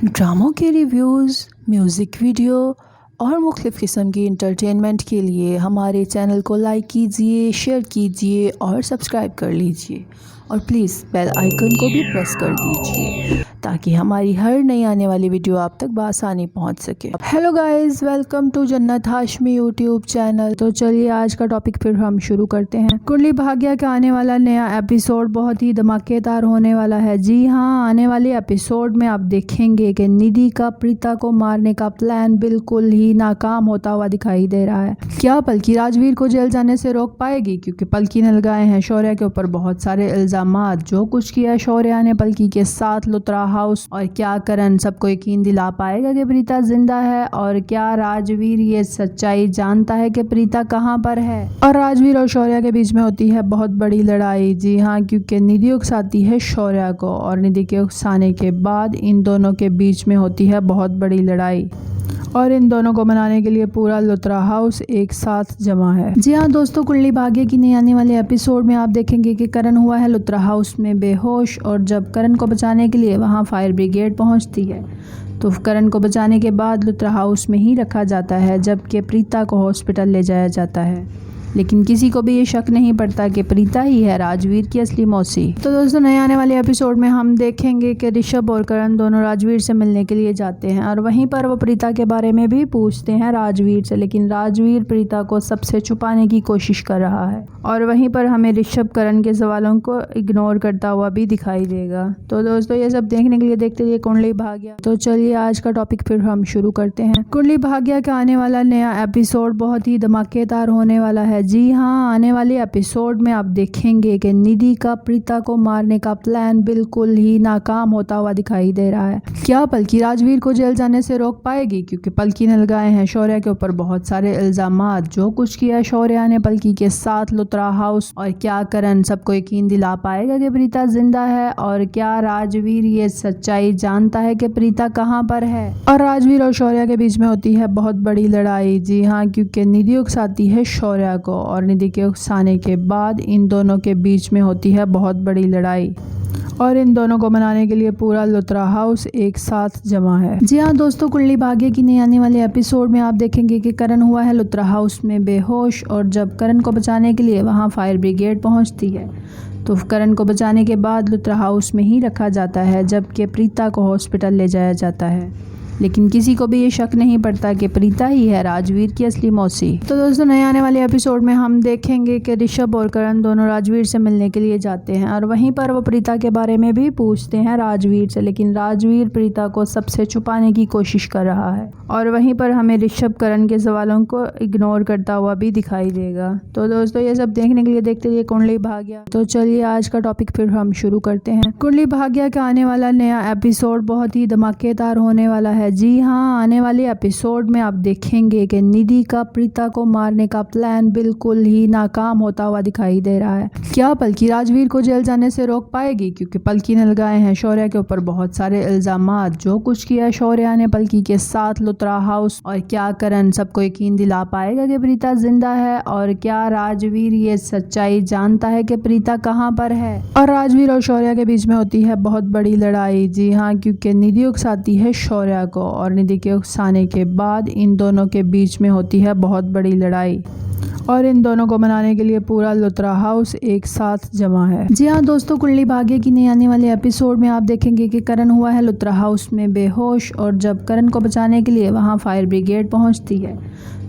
ड्रामों के reviews, music video और मुख्तलिफ़ किस्म की इंटरटेनमेंट के लिए हमारे चैनल को लाइक कीजिए, शेयर कीजिए और सब्सक्राइब कर लीजिए और प्लीज़ बेल आइकन को भी प्रेस कर दीजिए ताकि हमारी हर नई आने वाली वीडियो आप तक बआसानी पहुंच सके। हेलो गाइस, वेलकम टू जन्नत हाशमी यूट्यूब चैनल। तो चलिए आज का टॉपिक फिर हम शुरू करते हैं। कुंडली भाग्य का आने वाला नया एपिसोड बहुत ही धमाकेदार होने वाला है। जी हाँ, आने वाले एपिसोड में आप देखेंगे कि निधि का प्रीता को मारने का प्लान बिल्कुल ही नाकाम होता हुआ दिखाई दे रहा है। क्या पलकी राजवीर को जेल जाने से रोक पाएगी? क्योंकि पलकी ने लगाए हैं शौर्य के ऊपर बहुत सारे इल्जामात। जो कुछ किया शौर्य ने पलकी के साथ लुत्रा हाउस, और क्या करण सबको यकीन दिला पाएगा कि प्रीता जिंदा है? और क्या राजवीर ये सच्चाई जानता है कि प्रीता कहाँ पर है? और राजवीर और शौर्य के बीच में होती है बहुत बड़ी लड़ाई। जी हाँ, क्योंकि निधि उकसाती है शौर्य को और निधि के उकसाने के बाद इन दोनों के बीच में होती है बहुत बड़ी लड़ाई और इन दोनों को मनाने के लिए पूरा लुत्रा हाउस एक साथ जमा है। जी हाँ दोस्तों, कुंडली भाग्य की नई आने वाले एपिसोड में आप देखेंगे कि करण हुआ है लुत्रा हाउस में बेहोश, और जब करण को बचाने के लिए वहाँ फायर ब्रिगेड पहुँचती है तो करण को बचाने के बाद लुत्रा हाउस में ही रखा जाता है, जबकि प्रीता को हॉस्पिटल ले जाया जाता है। लेकिन किसी को भी ये शक नहीं पड़ता कि प्रीता ही है राजवीर की असली मौसी। तो दोस्तों, नए आने वाले एपिसोड में हम देखेंगे कि ऋषभ और करण दोनों राजवीर से मिलने के लिए जाते हैं और वहीं पर वो प्रीता के बारे में भी पूछते हैं राजवीर से, लेकिन राजवीर प्रीता को सबसे छुपाने की कोशिश कर रहा है और वहीं पर हमें ऋषभ करण के सवालों को इग्नोर करता हुआ भी दिखाई देगा। तो दोस्तों, ये सब देखने के लिए देखते रहिए कुंडली भाग्य। तो चलिए आज का टॉपिक फिर हम शुरू करते हैं। कुंडली भाग्य का आने वाला नया एपिसोड बहुत ही धमाकेदार होने वाला है। जी हाँ, आने वाले एपिसोड में आप देखेंगे कि निधि का प्रीता को मारने का प्लान बिल्कुल ही नाकाम होता हुआ दिखाई दे रहा है। क्या पलकी राजवीर को जेल जाने से रोक पाएगी? क्योंकि पलकी ने लगाए हैं शौर्य के ऊपर बहुत सारे इल्जामात। जो कुछ किया शौर्य ने पलकी के साथ लुत्रा हाउस, और क्या करण सबको यकीन दिला पाएगा कि प्रीता जिंदा है? और क्या राजवीर ये सच्चाई जानता है कि प्रीता कहाँ पर है? और राजवीर और शौर्य के बीच में होती है बहुत बड़ी लड़ाई। जी हाँ, क्योंकि निधि उकसाती है शौर्य को और निधि के उकसाने के बाद इन दोनों के बीच में होती है बहुत बड़ी लड़ाई और इन दोनों को मनाने के लिए पूरा लुत्रा हाउस एक साथ जमा है। जी हाँ दोस्तों, कुंडली भाग्य की नई आने वाले एपिसोड में आप देखेंगे कि करण हुआ है लुत्रा हाउस में बेहोश, और जब करण को बचाने के लिए वहाँ फायर ब्रिगेड पहुँचती है तो करण को बचाने के बाद लुत्रा हाउस में ही रखा जाता है, जबकि प्रीता को हॉस्पिटल ले जाया जाता है। लेकिन किसी को भी ये शक नहीं पड़ता कि प्रीता ही है राजवीर की असली मौसी। तो दोस्तों, नए आने वाले एपिसोड में हम देखेंगे कि ऋषभ और करण दोनों राजवीर से मिलने के लिए जाते हैं और वहीं पर वो प्रीता के बारे में भी पूछते हैं राजवीर से, लेकिन राजवीर प्रीता को सबसे छुपाने की कोशिश कर रहा है और वहीं पर हमें ऋषभ करण के सवालों को इग्नोर करता हुआ भी दिखाई देगा। तो दोस्तों, ये सब देखने के लिए देखते रहिए कुंडली भाग्य। तो चलिए आज का टॉपिक फिर हम शुरू करते हैं। कुंडली भाग्य का आने वाला नया एपिसोड बहुत ही धमाकेदार होने वाला है। जी हाँ, आने वाले एपिसोड में आप देखेंगे कि निधि का प्रीता को मारने का प्लान बिल्कुल ही नाकाम होता हुआ दिखाई दे रहा है। क्या पलकी राजवीर को जेल जाने से रोक पाएगी? क्योंकि पलकी ने लगाए हैं शौर्य के ऊपर बहुत सारे इल्जामात। जो कुछ किया शौर्य ने पलकी के साथ लुत्रा हाउस, और क्या करण सबको यकीन दिला पाएगा कि प्रीता जिंदा है? और क्या राजवीर ये सच्चाई जानता है कि प्रीता कहाँ पर है? और राजवीर और शौर्य के बीच में होती है बहुत बड़ी लड़ाई। जी हाँ, क्योंकि निधि उकसाती है शौर्य को और निधि के उकसाने के बाद इन दोनों के बीच में होती है बहुत बड़ी लड़ाई और इन दोनों को मनाने के लिए पूरा लुत्रा हाउस एक साथ जमा है। जी हाँ दोस्तों, कुंडली भाग्य की नई आने वाले एपिसोड में आप देखेंगे कि करण हुआ है लुत्रा हाउस में बेहोश, और जब करण को बचाने के लिए वहाँ फायर ब्रिगेड पहुँचती है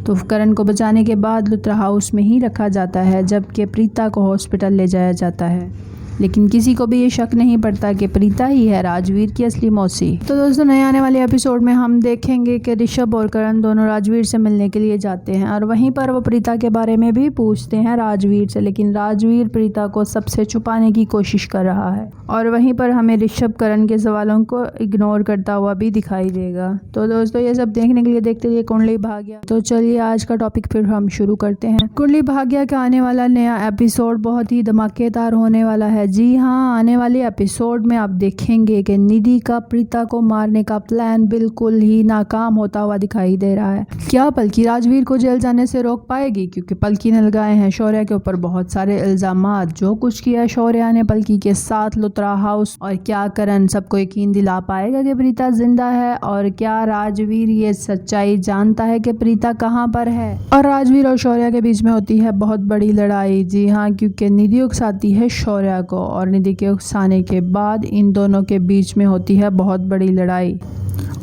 तो करण को बचाने के बाद लुत्रा हाउस में ही रखा जाता है, जबकि प्रीता को हॉस्पिटल ले जाया जाता है। लेकिन किसी को भी ये शक नहीं पड़ता कि प्रीता ही है राजवीर की असली मौसी। तो दोस्तों, नए आने वाले एपिसोड में हम देखेंगे कि ऋषभ और करण दोनों राजवीर से मिलने के लिए जाते हैं और वहीं पर वो प्रीता के बारे में भी पूछते हैं राजवीर से, लेकिन राजवीर प्रीता को सबसे छुपाने की कोशिश कर रहा है और वहीं पर हमें ऋषभ करण के सवालों को इग्नोर करता हुआ भी दिखाई देगा। तो दोस्तों, ये सब देखने के लिए देखते रहिए कुंडली भाग्य। तो चलिए आज का टॉपिक फिर हम शुरू करते हैं। कुंडली भाग्य का आने वाला नया एपिसोड बहुत ही धमाकेदार होने वाला है। जी हाँ, आने वाले एपिसोड में आप देखेंगे कि निधि का प्रीता को मारने का प्लान बिल्कुल ही नाकाम होता हुआ दिखाई दे रहा है। क्या पलकी राजवीर को जेल जाने से रोक पाएगी? क्योंकि पलकी ने लगाए हैं शौर्य के ऊपर बहुत सारे इल्जामात। जो कुछ किया शौर्य ने पलकी के साथ लुत्रा हाउस, और क्या करण सबको यकीन दिला पाएगा कि प्रीता जिंदा है? और क्या राजवीर ये सच्चाई जानता है कि प्रीता कहाँ पर है? और राजवीर और शौर्य के बीच में होती है बहुत बड़ी लड़ाई। जी हाँ, क्योंकि निधि उकसाती है शौर्य को, और निधि के उकसाने के बाद इन दोनों के बीच में होती है बहुत बड़ी लड़ाई,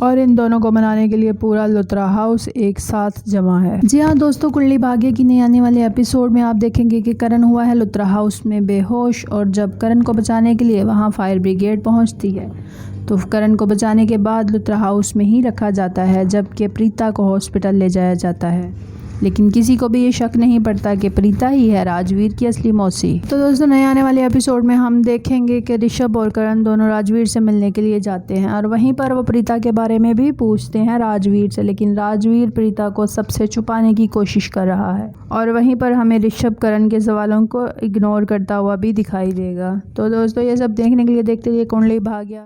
और इन दोनों को मनाने के लिए पूरा लुत्रा हाउस एक साथ जमा है। जी हाँ दोस्तों, कुंडली भाग्य की नई आने वाले एपिसोड में आप देखेंगे कि करण हुआ है लुत्रा हाउस में बेहोश, और जब करण को बचाने के लिए वहाँ फायर ब्रिगेड पहुँचती है तो करण को बचाने के बाद लुत्रा हाउस में ही रखा जाता है, जबकि प्रीता को हॉस्पिटल ले जाया जाता है। लेकिन किसी को भी ये शक नहीं पड़ता कि प्रीता ही है राजवीर की असली मौसी। तो दोस्तों, नए आने वाले एपिसोड में हम देखेंगे कि ऋषभ और करण दोनों राजवीर से मिलने के लिए जाते हैं, और वहीं पर वो प्रीता के बारे में भी पूछते हैं राजवीर से, लेकिन राजवीर प्रीता को सबसे छुपाने की कोशिश कर रहा है। और वहीं पर हमें ऋषभ करण के सवालों को इग्नोर करता हुआ भी दिखाई देगा। तो दोस्तों, ये सब देखने के लिए देखते रहिए कुंडली भाग्य।